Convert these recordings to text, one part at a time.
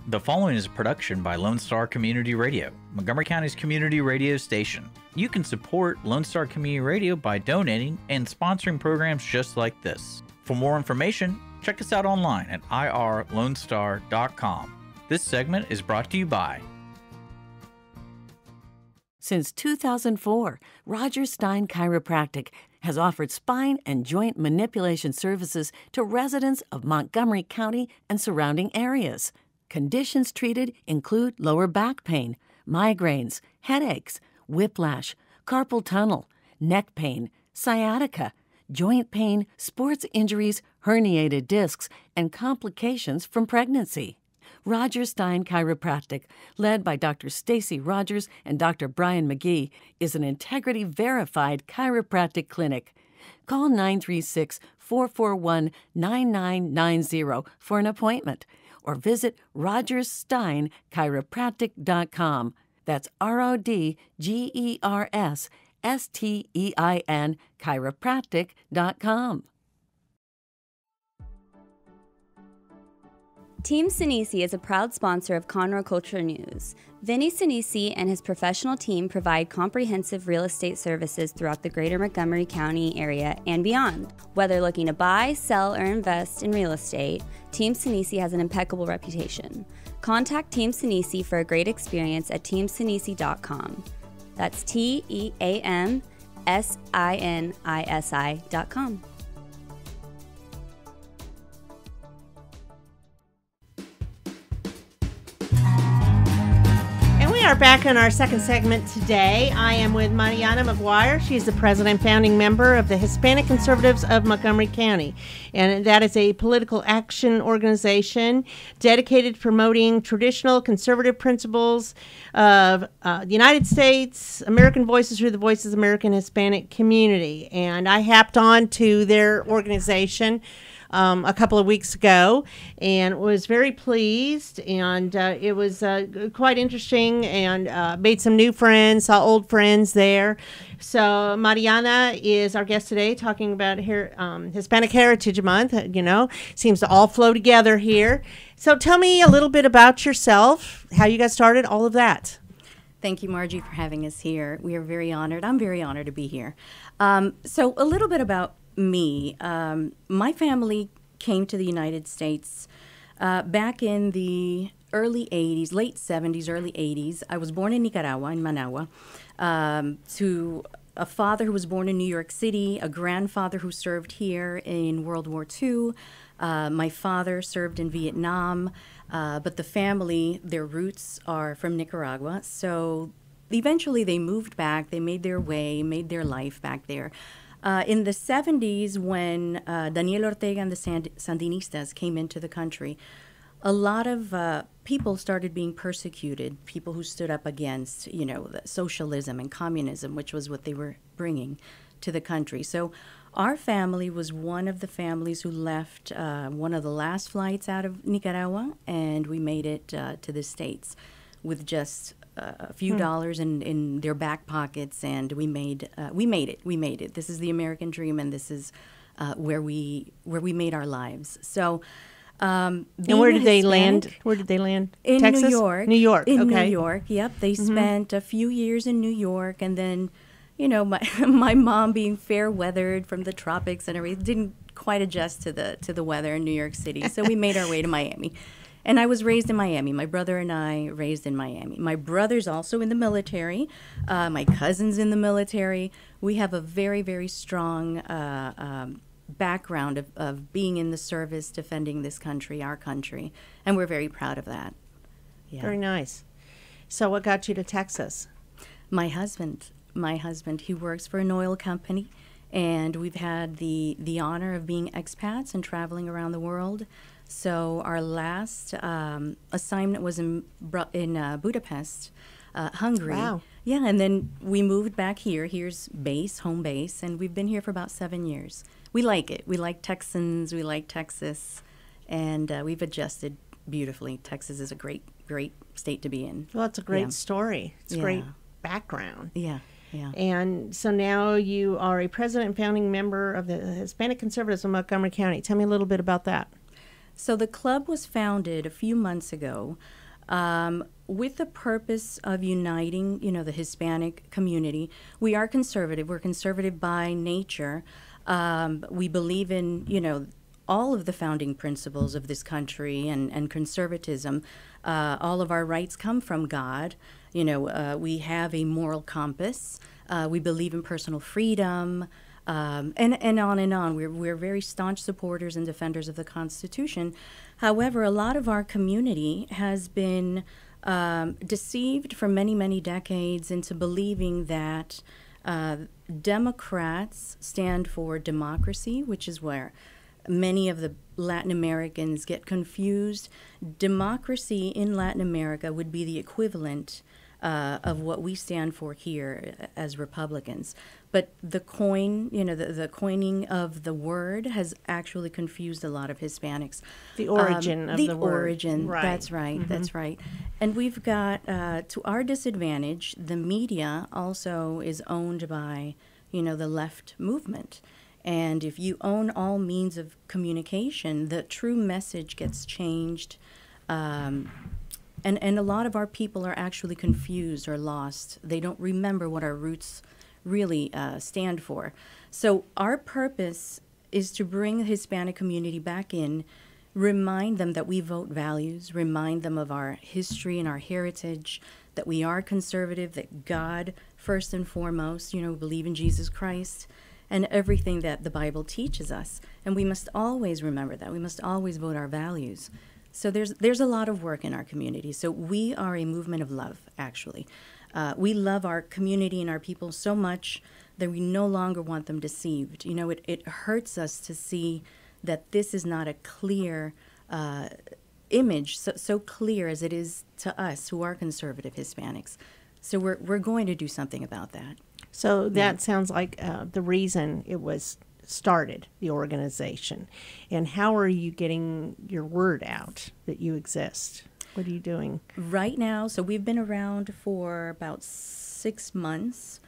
The following is a production by Lone Star Community Radio, Montgomery County's community radio station. You can support Lone Star Community Radio by donating and sponsoring programs just like this. For more information, check us out online at irlonestar.com. This segment is brought to you by... Since 2004, Roger Stein Chiropractic has offered spine and joint manipulation services to residents of Montgomery County and surrounding areas. Conditions treated include lower back pain, migraines, headaches, whiplash, carpal tunnel, neck pain, sciatica, joint pain, sports injuries, herniated discs, and complications from pregnancy. Roger Stein Chiropractic, led by Dr. Stacy Rogers and Dr. Brian McGee, is an integrity-verified chiropractic clinic. Call 936-441-9990 for an appointment, or visit rogerssteinchiropractic.com. That's RODGERSSTEIN chiropractic.com. Team Sinisi is a proud sponsor of Conroe Culture News. Vinny Sinisi and his professional team provide comprehensive real estate services throughout the greater Montgomery County area and beyond. Whether looking to buy, sell, or invest in real estate, Team Sinisi has an impeccable reputation. Contact Team Sinisi for a great experience at teamsinisi.com. That's TEAMSINISI.com. We are back in our second segment today. I am with Mariana Mcguire. She's the president and founding member of the Hispanic Conservatives of Montgomery County. And that is a political action organization dedicated to promoting traditional conservative principles of the United States, American voices through the voices of the American Hispanic community. And I hopped on to their organization a couple of weeks ago and was very pleased, and it was quite interesting, and made some new friends, saw old friends there. So Mariana is our guest today, talking about Hispanic Heritage Month. Seems to all flow together here. So tell me a little bit about yourself, how you got started, all of that. Thank you, Margie, for having us here. We are very honored. I'm very honored to be here. So a little bit about me. My family came to the United States back in the early 80s, late 70s, early 80s. I was born in Nicaragua, in Managua, to a father who was born in New York City, a grandfather who served here in World War II. My father served in Vietnam, but the family, their roots are from Nicaragua. So eventually they moved back, they made their way, made their life back there. In the 70s, when Daniel Ortega and the Sandinistas came into the country, a lot of people started being persecuted, people who stood up against, the socialism and communism, which was what they were bringing to the country. So our family was one of the families who left one of the last flights out of Nicaragua, and we made it to the States with just a few dollars in their back pockets, and we made it. This is the American dream, and this is where we made our lives. So, and where did they land? Where did they land? In Texas? New York. New York. In okay. New York. Yep. They spent a few years in New York, and then, my mom, being fair weathered from the tropics and everything, didn't quite adjust to the weather in New York City. So we made our way to Miami. And I was raised in Miami. My brother and I raised in Miami. My brother's also in the military. My cousin's in the military. We have a very, very strong background of being in the service, defending this country, our country. And we're very proud of that. Yeah. Very nice. So what got you to Texas? My husband, he works for an oil company. And we've had the honor of being expats and traveling around the world. So our last assignment was in Budapest, Hungary. Wow. Yeah, and then we moved back here. Here's home base, and we've been here for about 7 years. We like it. We like Texans. We like Texas, and we've adjusted beautifully. Texas is a great, great state to be in. Well, it's a great story. It's a great background. Yeah. Yeah. And so now you are a president and founding member of the Hispanic Conservatives of Montgomery County. Tell me a little bit about that. So the club was founded a few months ago with the purpose of uniting, the Hispanic community. We are conservative. We're conservative by nature. We believe in, all of the founding principles of this country and conservatism. All of our rights come from God. We have a moral compass. We believe in personal freedom, and on and on. We're very staunch supporters and defenders of the Constitution. However, a lot of our community has been deceived for many, many decades into believing that Democrats stand for democracy, which is where many of the Latin Americans get confused. Democracy in Latin America would be the equivalent of what we stand for here as Republicans. But the the coining of the word has actually confused a lot of Hispanics. The origin of the word. The origin, right. That's right, that's right. And we've got, to our disadvantage, the media also is owned by, the left movement. And if you own all means of communication, the true message gets changed. And a lot of our people are actually confused or lost. They don't remember what our roots really stand for. So our purpose is to bring the Hispanic community back in, remind them that we vote values, remind them of our history and our heritage, that we are conservative, that God, first and foremost, believe in Jesus Christ, and everything that the Bible teaches us. And we must always remember that. We must always vote our values. So there's a lot of work in our community. So we are a movement of love, actually. We love our community and our people so much that we no longer want them deceived. It hurts us to see that this is not a clear image, so clear as it is to us who are conservative Hispanics. So we're going to do something about that. So that sounds like the reason it was started, the organization. And how are you getting your word out that you exist? What are you doing? Right now, so we've been around for about 6 months,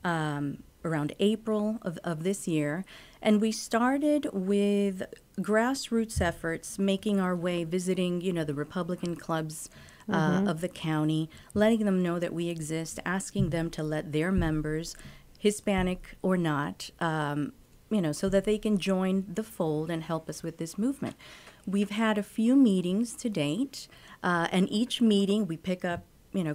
around April of this year. And we started with grassroots efforts, making our way, visiting, the Republican clubs of the county, letting them know that we exist, asking them to let their members, Hispanic or not, so that they can join the fold and help us with this movement. We've had a few meetings to date, and each meeting we pick up,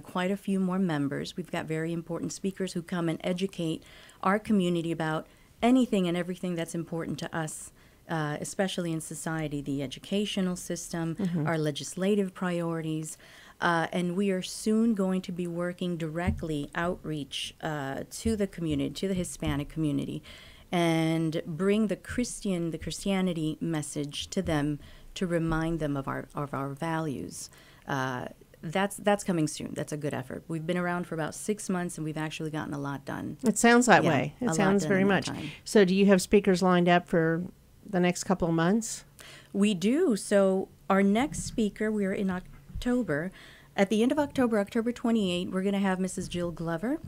quite a few more members. We've got very important speakers who come and educate our community about anything and everything that's important to us, especially in society, the educational system, our legislative priorities. And we are soon going to be working directly outreach to the community, to the Hispanic community, and bring the Christianity message to them to remind them of our values. That's coming soon. That's a good effort. We've been around for about 6 months, and we've actually gotten a lot done. It sounds that way. It sounds very much. So do you have speakers lined up for the next couple of months? We do. So our next speaker, we're in October. At the end of October, October 28, we're going to have Mrs. Jill Glover.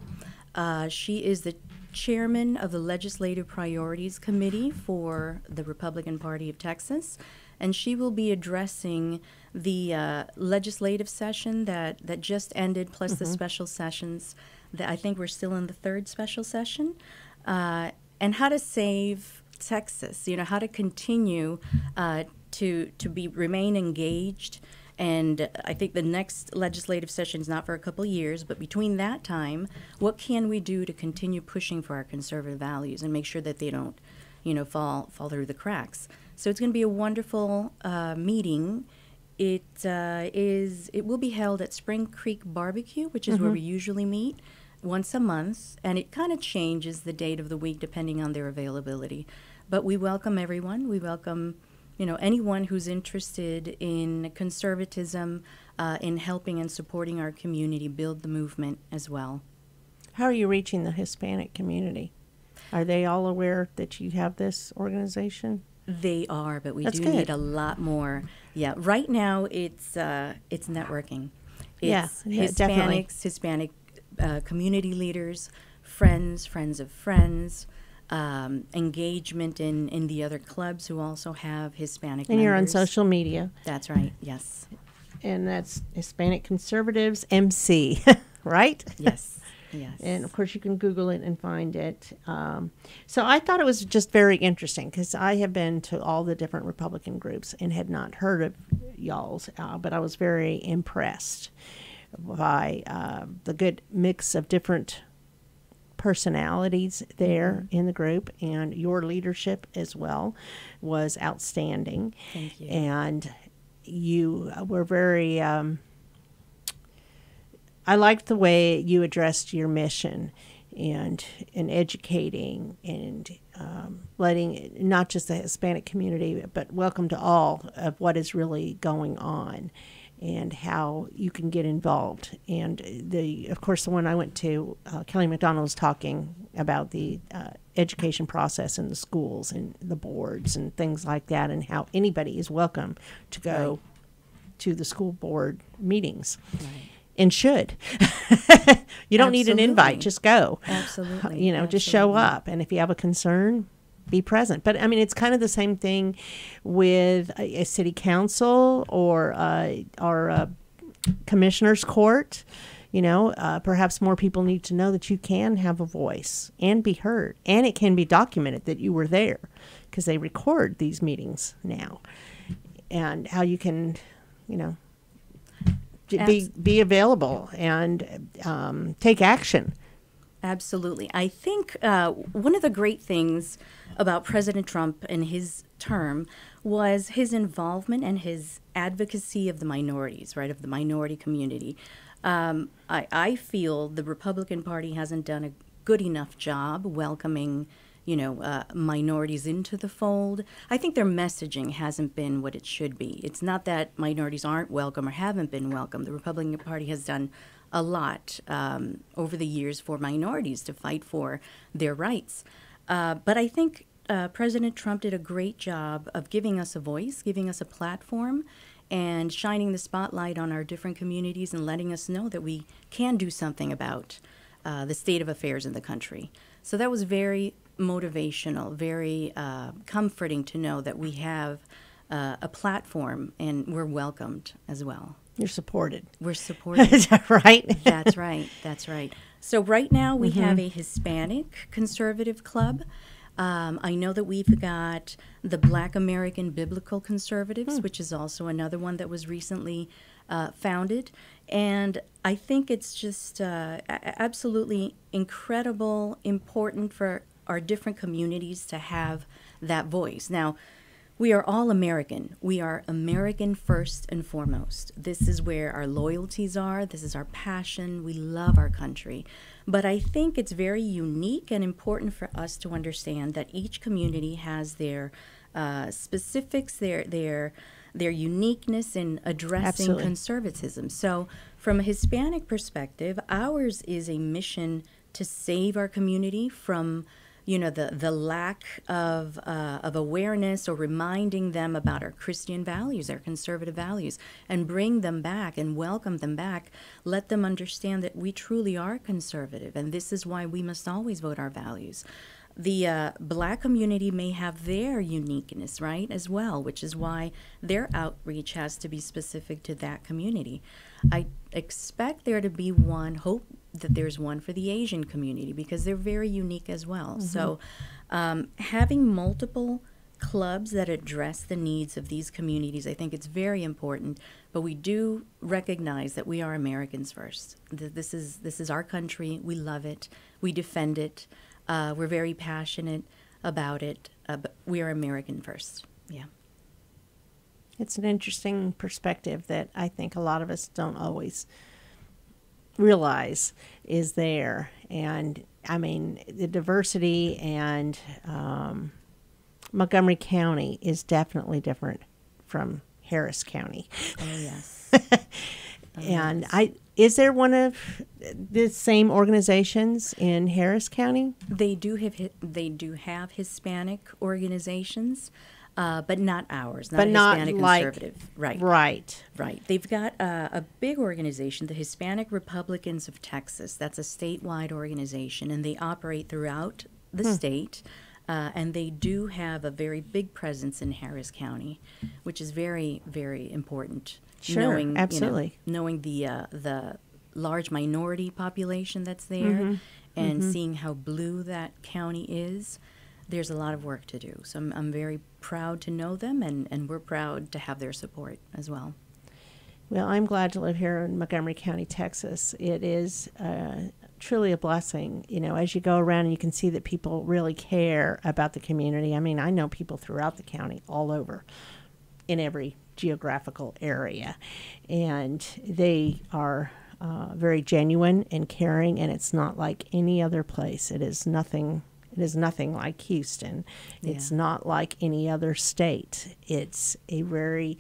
She is the chairman of the Legislative Priorities Committee for the Republican Party of Texas, and she will be addressing the legislative session that just ended, plus the special sessions. That I think we're still in the third special session, and how to save Texas. How to continue to remain engaged. And I think the next legislative session is not for a couple years, but between that time, what can we do to continue pushing for our conservative values and make sure that they don't, fall through the cracks? So it's going to be a wonderful meeting. It will be held at Spring Creek Barbecue, which is where we usually meet once a month, and it kind of changes the date of the week depending on their availability. But we welcome everyone. We welcome anyone who's interested in conservatism, in helping and supporting our community build the movement as well. How are you reaching the Hispanic community? Are they all aware that you have this organization? They are, but we That's do good. need a lot more. Yeah, right now it's networking. It's Hispanics, definitely. Hispanic community leaders, friends of friends, engagement in the other clubs who also have Hispanic And members. you're on social media. That's right, yes. And that's Hispanic Conservatives MC, right? Yes, yes. And, of course, you can Google it and find it. So I thought it was just very interesting because I have been to all the different Republican groups and had not heard of y'all's, but I was very impressed by the good mix of different personalities there in the group, and your leadership as well was outstanding. Thank you. And you were very I liked the way you addressed your mission and educating and letting not just the Hispanic community but welcome to all of what is really going on and how you can get involved. And of course, the one I went to, Kelly McDonald was talking about the education process in the schools and the boards and things like that, and how anybody is welcome to go to the school board meetings. Right. And should. You don't need an invite, just go. Absolutely. Just show up. And if you have a concern, be present. But I mean, it's kind of the same thing with a city council or our commissioner's court. Perhaps more people need to know that you can have a voice and be heard, and it can be documented that you were there, because they record these meetings now, and how you can, be available and take action. Absolutely. I think one of the great things about President Trump and his term was his involvement and his advocacy of the minorities, right, of the minority community. I feel the Republican Party hasn't done a good enough job welcoming, minorities into the fold. I think their messaging hasn't been what it should be. It's not that minorities aren't welcome or haven't been welcome. The Republican Party has done a lot over the years for minorities to fight for their rights. But I think President Trump did a great job of giving us a voice, giving us a platform, and shining the spotlight on our different communities and letting us know that we can do something about the state of affairs in the country. So that was very motivational, very comforting to know that we have a platform and we're welcomed as well. You're supported. We're supported. Is that right? That's right. That's right. So right now we have a Hispanic conservative club. I know that we've got the Black American Biblical Conservatives, which is also another one that was recently founded. And I think it's just absolutely incredible, important for our different communities to have that voice. Now, we are all American. We are American first and foremost. This is where our loyalties are. This is our passion. We love our country. But I think it's very unique and important for us to understand that each community has their specifics, their uniqueness in addressing conservatism. So from a Hispanic perspective, ours is a mission to save our community from the lack of awareness or reminding them about our Christian values, our conservative values, and bring them back and welcome them back. Let them understand that we truly are conservative, and this is why we must always vote our values. The Black community may have their uniqueness, right, as well, which is why their outreach has to be specific to that community. I expect there to be one, hope that there's one for the Asian community, because they're very unique as well. So having multiple clubs that address the needs of these communities, I think it's very important, but we do recognize that we are Americans first. This is our country. We love it. We defend it. We're very passionate about it, but we are American first. Yeah. It's an interesting perspective that I think a lot of us don't always realize is there. And I mean, the diversity and Montgomery County is definitely different from Harris County. Oh, yes. And is there one of the same organizations in Harris County? They do have Hispanic organizations, but not ours. Not Hispanic Conservative. Right. They've got a big organization, the Hispanic Republicans of Texas. That's a statewide organization, and they operate throughout the state. And they do have a very big presence in Harris County, which is very, very important. Sure, absolutely. Knowing the large minority population that's there, and seeing how blue that county is, there's a lot of work to do. So I'm very proud to know them, and we're proud to have their support as well. Well, I'm glad to live here in Montgomery County, Texas. It is truly a blessing, as you go around and you can see that people really care about the community. I mean, I know people throughout the county, all over, in every geographical area, and they are very genuine and caring, and it's not like any other place. It is nothing like Houston. Yeah. It's not like any other state. It's a very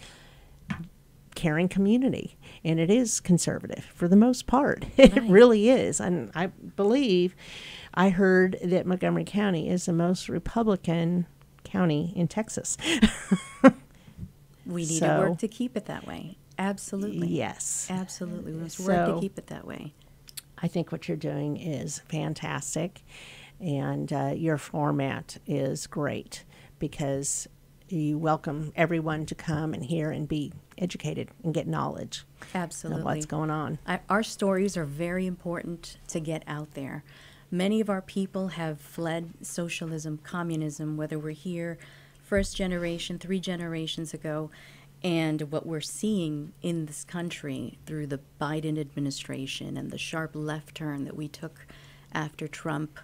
caring community, and it is conservative for the most part. It really is. And I believe I heard that Montgomery County is the most Republican county in Texas. We need to work to keep it that way. Absolutely. Yes. Absolutely. We must work to keep it that way. I think what you're doing is fantastic, and your format is great because you welcome everyone to come and hear and be educated and get knowledge. Absolutely. Of what's going on. Our stories are very important to get out there. Many of our people have fled socialism, communism, whether we're here first generation, 3 generations ago, and what we're seeing in this country through the Biden administration and the sharp left turn that we took after Trump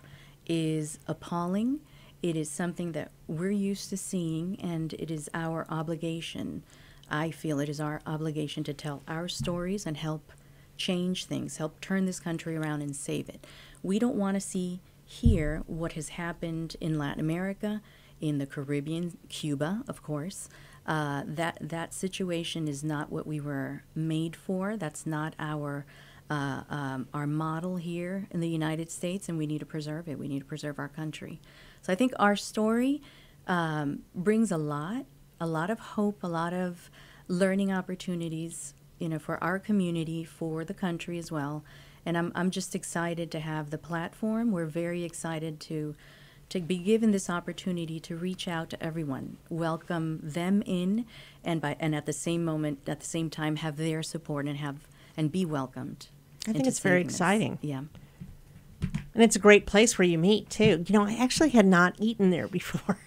is appalling. It is something that we're used to seeing, and it is our obligation. I feel it is our obligation to tell our stories and help change things, help turn this country around and save it. We don't want to see here what has happened in Latin America, in the Caribbean, Cuba, of course. That situation is not what we were made for. That's not our model here in the United States, and we need to preserve it. We need to preserve our country. So I think our story brings a lot of hope, a lot of learning opportunities, for our community, for the country as well. And I'm just excited to have the platform. We're very excited to be given this opportunity to reach out to everyone, welcome them in, and at the same time, have their support and be welcomed. I think it's very exciting. Yeah. And it's a great place where you meet, too. I actually had not eaten there before.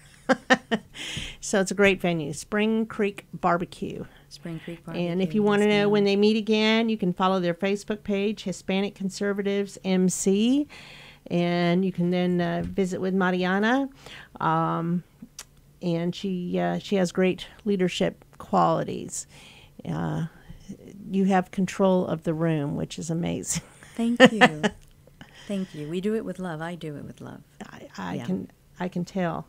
So it's a great venue, Spring Creek Barbecue. Spring Creek Barbecue. And if you want to know when they meet again, you can follow their Facebook page, Hispanic Conservatives MC. And you can then visit with Mariana. And she has great leadership qualities. You have control of the room, which is amazing. Thank you. Thank you. We do it with love. I do it with love. I can tell.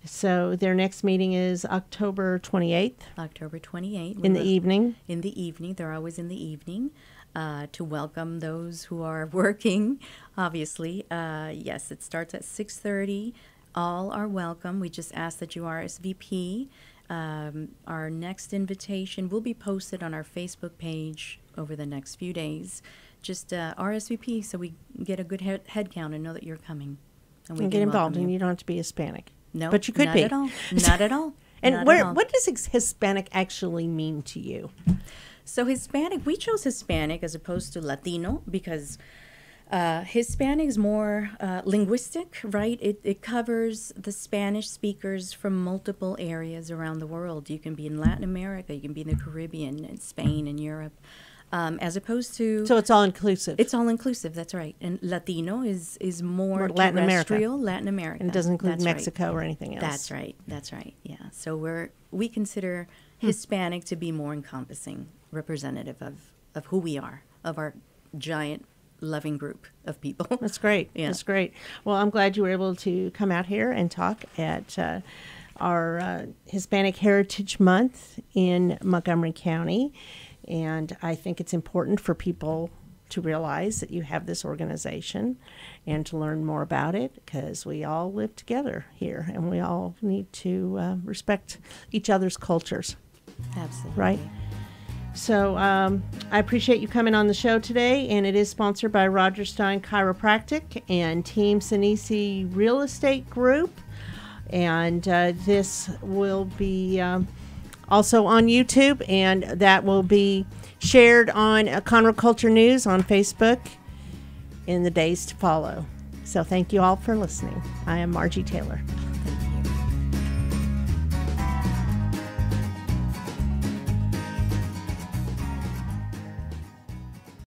So their next meeting is October 28th. October 28th. In the evening. In the evening. They're always in the evening to welcome those who are working, obviously. Yes, it starts at 6:30. All are welcome. We just ask that you RSVP. Our next invitation will be posted on our Facebook page over the next few days. Just RSVP so we get a good head count and know that you're coming. And we get involved, and you don't have to be Hispanic. No, but you could not be. At all. Not at all. And what does Hispanic actually mean to you? So Hispanic, we chose Hispanic as opposed to Latino because Hispanic is more linguistic, right? It covers the Spanish speakers from multiple areas around the world. You can be in Latin America, you can be in the Caribbean, in Spain, and Europe. As opposed to... So it's all inclusive. It's all inclusive, that's right. And Latino is more Latin terrestrial, America. Latin America. And it doesn't include that's Mexico right. or anything else. That's right, yeah. So we consider Hispanic to be more encompassing, representative of who we are, of our giant, loving group of people. That's great. Yeah. That's great. Well, I'm glad you were able to come out here and talk at our Hispanic Heritage Month in Montgomery County. And I think it's important for people to realize that you have this organization and to learn more about it because we all live together here and we all need to respect each other's cultures. Absolutely. Right? So I appreciate you coming on the show today, and it is sponsored by Roger Stein Chiropractic and Team Sinisi Real Estate Group. And this will be also on YouTube, and that will be shared on Conroe Culture News on Facebook in the days to follow. So thank you all for listening. I am Margie Taylor.